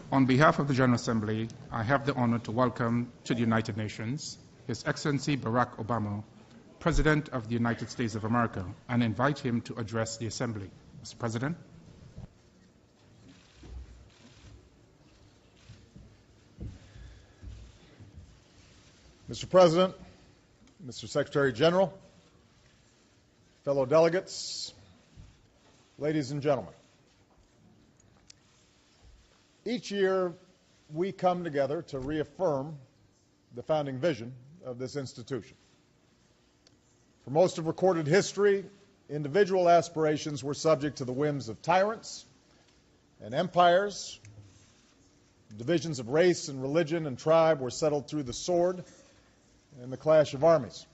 On behalf of the General Assembly, I have the honor to welcome to the United Nations His Excellency Barack Obama, President of the United States of America, and invite him to address the Assembly. Mr. President. Mr. President, Mr. Secretary General, fellow delegates, ladies and gentlemen. Each year, we come together to reaffirm the founding vision of this institution. For most of recorded history, individual aspirations were subject to the whims of tyrants and empires. Divisions of race and religion and tribe were settled through the sword and the clash of armies.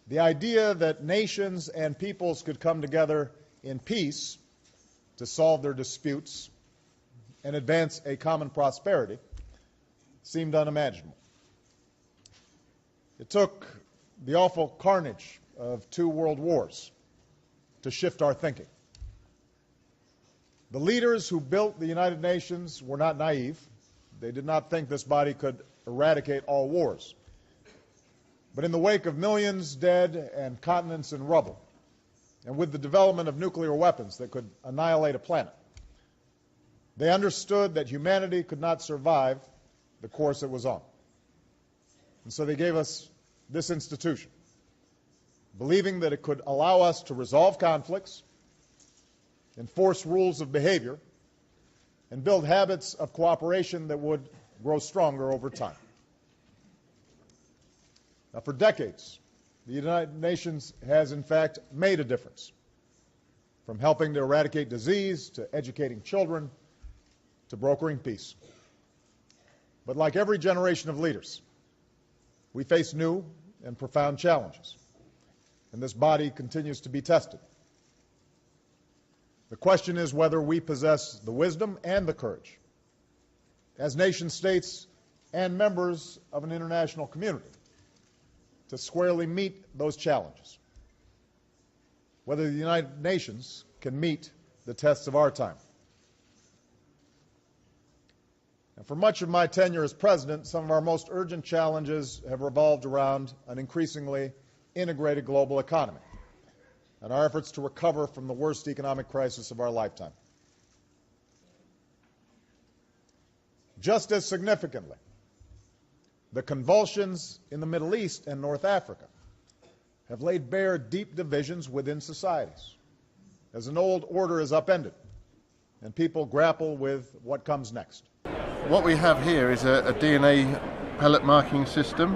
The idea that nations and peoples could come together in peace to solve their disputes and advance a common prosperity seemed unimaginable. It took the awful carnage of 2 world wars to shift our thinking. The leaders who built the United Nations were not naive. They did not think this body could eradicate all wars. But in the wake of millions dead and continents in rubble, and with the development of nuclear weapons that could annihilate a planet, they understood that humanity could not survive the course it was on. And so they gave us this institution, believing that it could allow us to resolve conflicts, enforce rules of behavior, and build habits of cooperation that would grow stronger over time. Now, for decades, the United Nations has in fact made a difference, from helping to eradicate disease, to educating children, to brokering peace. But like every generation of leaders, we face new and profound challenges, and this body continues to be tested. The question is whether we possess the wisdom and the courage, as nation states and members of an international community, to squarely meet those challenges, whether the United Nations can meet the tests of our time. And for much of my tenure as president, some of our most urgent challenges have revolved around an increasingly integrated global economy and our efforts to recover from the worst economic crisis of our lifetime. Just as significantly, the convulsions in the Middle East and North Africa have laid bare deep divisions within societies, as an old order is upended and people grapple with what comes next. What we have here is a DNA pellet marking system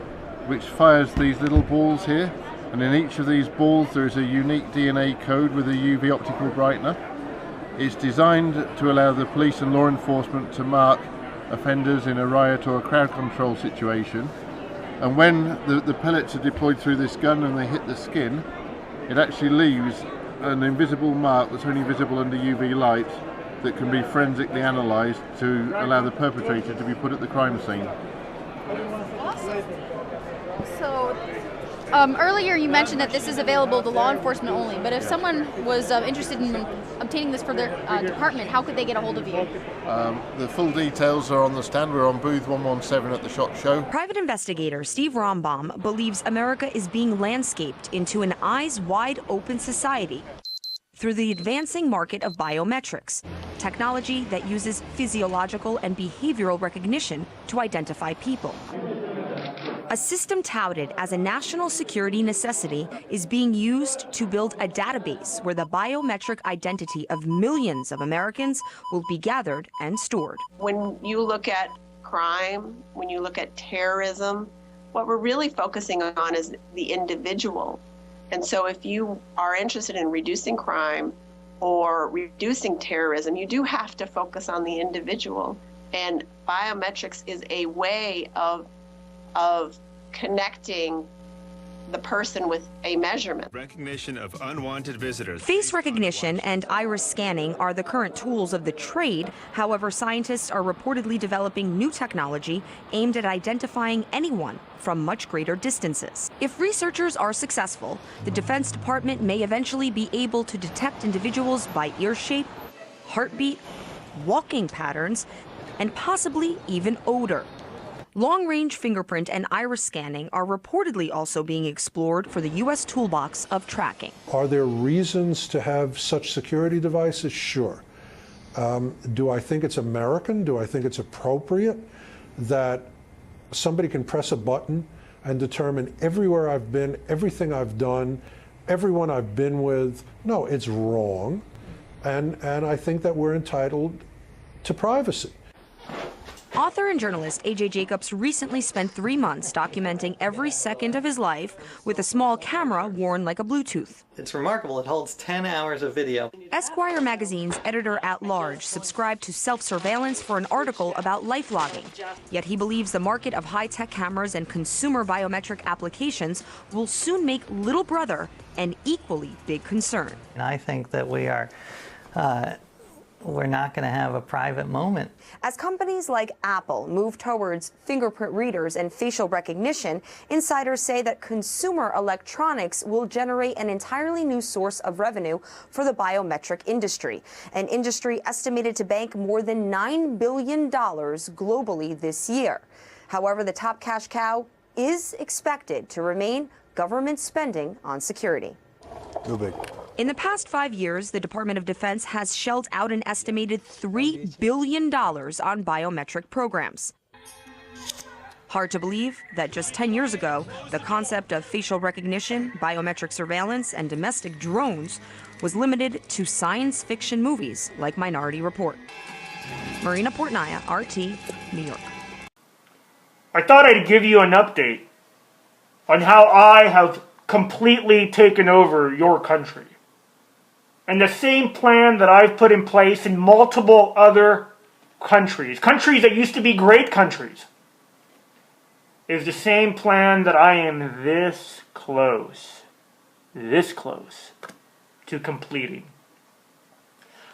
which fires these little balls here, and in each of these balls there is a unique DNA code with a UV optical brightener. It's designed to allow the police and law enforcement to mark offenders in a riot or a crowd control situation, and when the pellets are deployed through this gun and they hit the skin, it actually leaves an invisible mark that's only visible under UV light that can be forensically analysed to allow the perpetrator to be put at the crime scene. Awesome. So earlier you mentioned that this is available to law enforcement only, but if someone was interested in obtaining this for their department, how could they get a hold of you? The full details are on the stand. We're on booth 117 at the SHOT Show. Private investigator Steve Rombaum believes America is being landscaped into an eyes-wide-open society through the advancing market of biometrics, technology that uses physiological and behavioral recognition to identify people. A system touted as a national security necessity is being used to build a database where the biometric identity of millions of Americans will be gathered and stored. When you look at crime, when you look at terrorism, what we're really focusing on is the individual. And so if you are interested in reducing crime or reducing terrorism, you do have to focus on the individual. And biometrics is a way of connecting the person with a measurement. Recognition of unwanted visitors. Face recognition and iris scanning are the current tools of the trade. However, scientists are reportedly developing new technology aimed at identifying anyone from much greater distances. If researchers are successful, the Defense Department may eventually be able to detect individuals by ear shape, heartbeat, walking patterns, and possibly even odor. Long-range fingerprint and iris scanning are reportedly also being explored for the U.S. toolbox of tracking. Are there reasons to have such security devices? Sure. Do I think it's American? Do I think it's appropriate that somebody can press a button and determine everywhere I've been, everything I've done, everyone I've been with? No, it's wrong. And I think that we're entitled to privacy. Author and journalist A.J. Jacobs recently spent 3 months documenting every second of his life with a small camera worn like a Bluetooth. It's remarkable. It holds 10 hours of video. Esquire magazine's editor-at-large subscribed to self-surveillance for an article about life logging. Yet he believes the market of high-tech cameras and consumer biometric applications will soon make little brother an equally big concern. And I think that we're not going to have a private moment. As companies like Apple move towards fingerprint readers and facial recognition, insiders say that consumer electronics will generate an entirely new source of revenue for the biometric industry, an industry estimated to bank more than $9 billion globally this year. However, the top cash cow is expected to remain government spending on security. Too big. In the past 5 years, the Department of Defense has shelled out an estimated $3 billion on biometric programs. Hard to believe that just 10 years ago, the concept of facial recognition, biometric surveillance, and domestic drones was limited to science fiction movies like Minority Report. Marina Portnaya, RT, New York. I thought I'd give you an update on how I have completely taken over your country. And the same plan that I've put in place in multiple other countries that used to be great countries, is the same plan that I am this close to completing.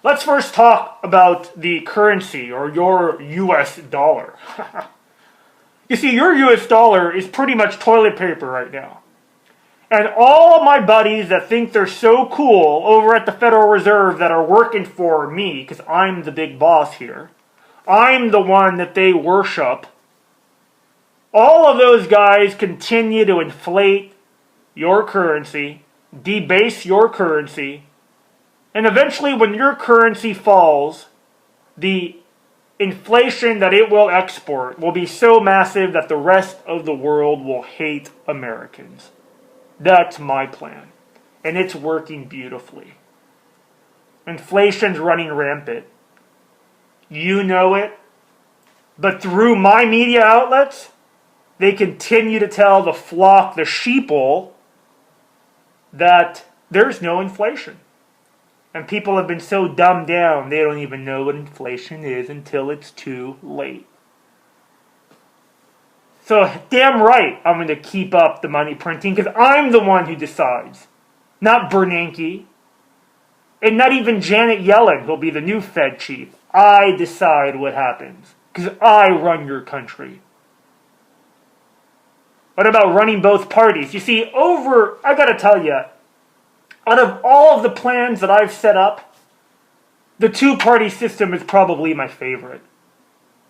Let's first talk about the currency, or your US dollar. You see, your US dollar is pretty much toilet paper right now. And all of my buddies that think they're so cool over at the Federal Reserve that are working for me, because I'm the big boss here, I'm the one that they worship, all of those guys continue to inflate your currency, debase your currency, and eventually when your currency falls, the inflation that it will export will be so massive that the rest of the world will hate Americans. That's my plan. And it's working beautifully. Inflation's running rampant. You know it. But through my media outlets, they continue to tell the flock, the sheeple, that there's no inflation. And people have been so dumbed down, they don't even know what inflation is until it's too late. So damn right I'm going to keep up the money printing, because I'm the one who decides. Not Bernanke. And not even Janet Yellen, who'll be the new Fed chief. I decide what happens, because I run your country. What about running both parties? You see, I gotta tell you, out of all of the plans that I've set up, the two-party system is probably my favorite.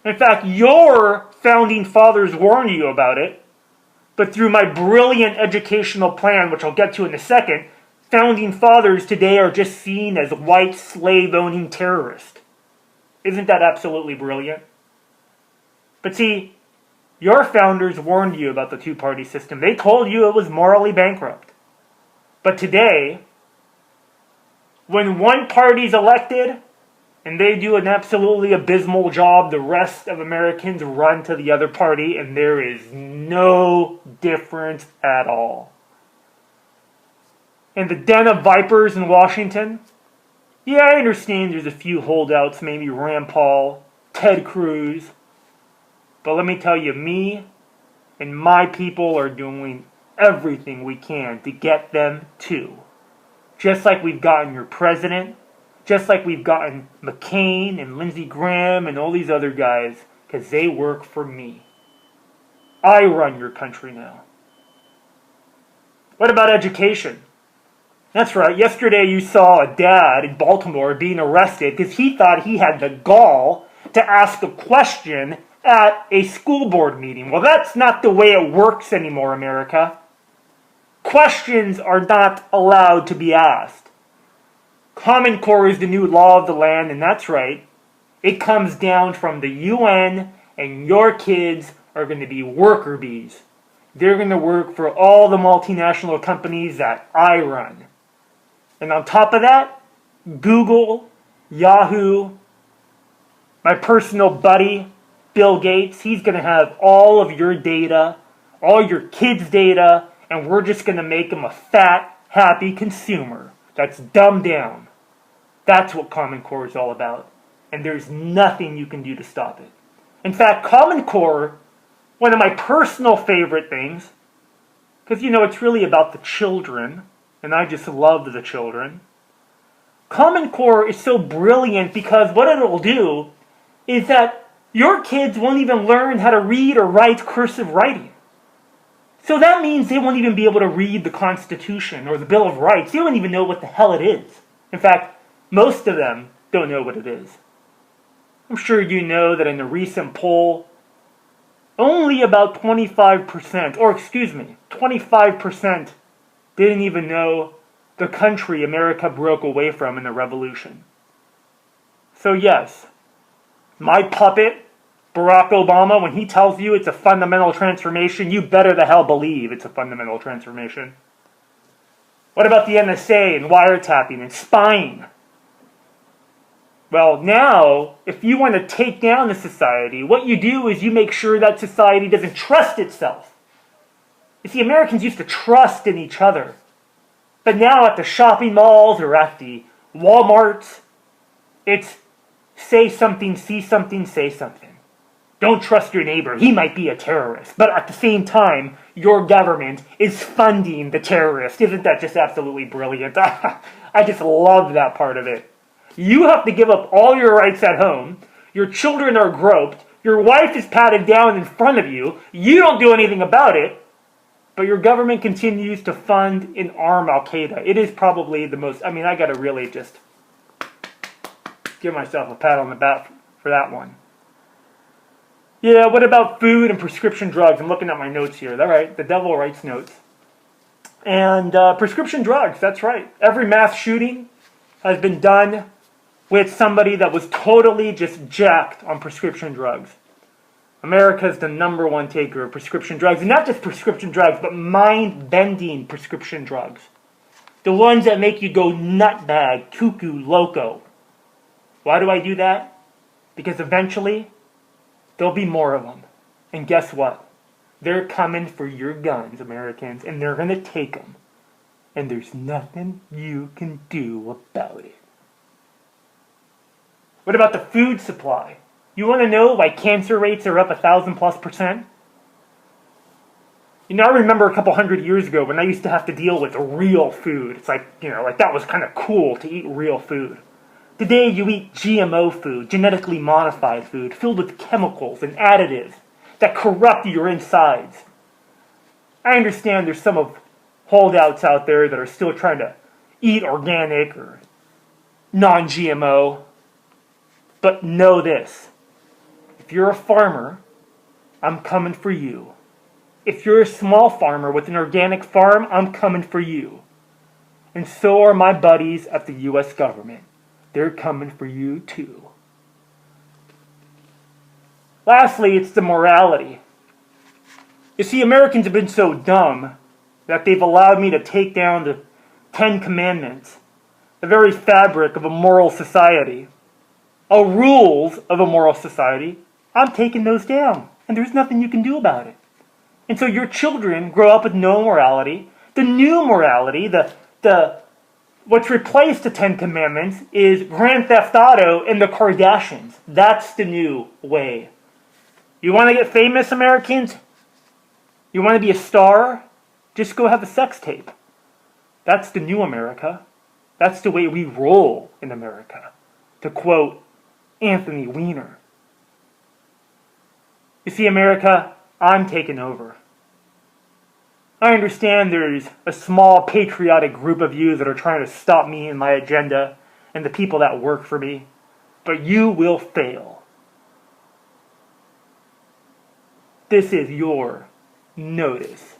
In fact, your founding fathers warned you about it, but through my brilliant educational plan, which I'll get to in a second, founding fathers today are just seen as white slave-owning terrorists. Isn't that absolutely brilliant? But see, your founders warned you about the two-party system. They told you it was morally bankrupt. But today, when one party's elected, and they do an absolutely abysmal job, the rest of Americans run to the other party, and there is no difference at all. In the den of vipers in Washington, yeah, I understand there's a few holdouts, maybe Rand Paul, Ted Cruz, but let me tell you, me and my people are doing everything we can to get them too. Just like we've gotten your president, just like we've gotten McCain and Lindsey Graham and all these other guys, because they work for me. I run your country now. What about education? That's right. Yesterday you saw a dad in Baltimore being arrested because he thought he had the gall to ask a question at a school board meeting. Well, that's not the way it works anymore, America. Questions are not allowed to be asked. Common Core is the new law of the land, and that's right. It comes down from the UN, and your kids are going to be worker bees. They're going to work for all the multinational companies that I run. And on top of that, Google, Yahoo, my personal buddy, Bill Gates, he's going to have all of your data, all your kids' data, and we're just going to make him a fat, happy consumer that's dumbed down. That's what Common Core is all about. And there's nothing you can do to stop it. In fact, Common Core, one of my personal favorite things, because, you know, it's really about the children, and I just love the children. Common Core is so brilliant because what it'll do is that your kids won't even learn how to read or write cursive writing. So that means they won't even be able to read the Constitution or the Bill of Rights. They don't even know what the hell it is. In fact, most of them don't know what it is. I'm sure you know that in a recent poll, only about 25% didn't even know the country America broke away from in the revolution. So yes, my puppet, Barack Obama, when he tells you it's a fundamental transformation, you better the hell believe it's a fundamental transformation. What about the NSA and wiretapping and spying? Well, now, if you want to take down the society, what you do is you make sure that society doesn't trust itself. You see, Americans used to trust in each other. But now at the shopping malls or at the Walmarts, it's say something, see something, say something. Don't trust your neighbor. He might be a terrorist. But at the same time, your government is funding the terrorist. Isn't that just absolutely brilliant? I just love that part of it. You have to give up all your rights at home. Your children are groped. Your wife is patted down in front of you. You don't do anything about it. But your government continues to fund and arm Al-Qaeda. It is probably the most... I mean, I got to really just give myself a pat on the back for that one. Yeah, what about food and prescription drugs? I'm looking at my notes here. All right, the devil writes notes. And prescription drugs, that's right. Every mass shooting has been done with somebody that was totally just jacked on prescription drugs. America is the #1 taker of prescription drugs. And not just prescription drugs, but mind-bending prescription drugs. The ones that make you go nutbag, cuckoo, loco. Why do I do that? Because eventually, there'll be more of them. And guess what? They're coming for your guns, Americans, and they're going to take them. And there's nothing you can do about it. What about the food supply? You want to know why cancer rates are up 1,000+%? You know, I remember a couple hundred years ago when I used to have to deal with real food. It's like, you know, like that was kind of cool to eat real food. Today you eat GMO food, genetically modified food, filled with chemicals and additives that corrupt your insides. I understand there's some of holdouts out there that are still trying to eat organic or non-GMO. But know this. If you're a farmer, I'm coming for you. If you're a small farmer with an organic farm, I'm coming for you. And so are my buddies at the U.S. government. They're coming for you too. Lastly, it's the morality. You see, Americans have been so dumb that they've allowed me to take down the 10 Commandments, the very fabric of a moral society. Rules of a moral society, I'm taking those down. And there's nothing you can do about it. And so your children grow up with no morality. The new morality, what's replaced the 10 Commandments is Grand Theft Auto and the Kardashians. That's the new way. You want to get famous, Americans? You want to be a star? Just go have a sex tape. That's the new America. That's the way we roll in America. To quote Anthony Weiner. You see, America, I'm taking over. I understand there's a small patriotic group of you that are trying to stop me and my agenda and the people that work for me, but you will fail. This is your notice.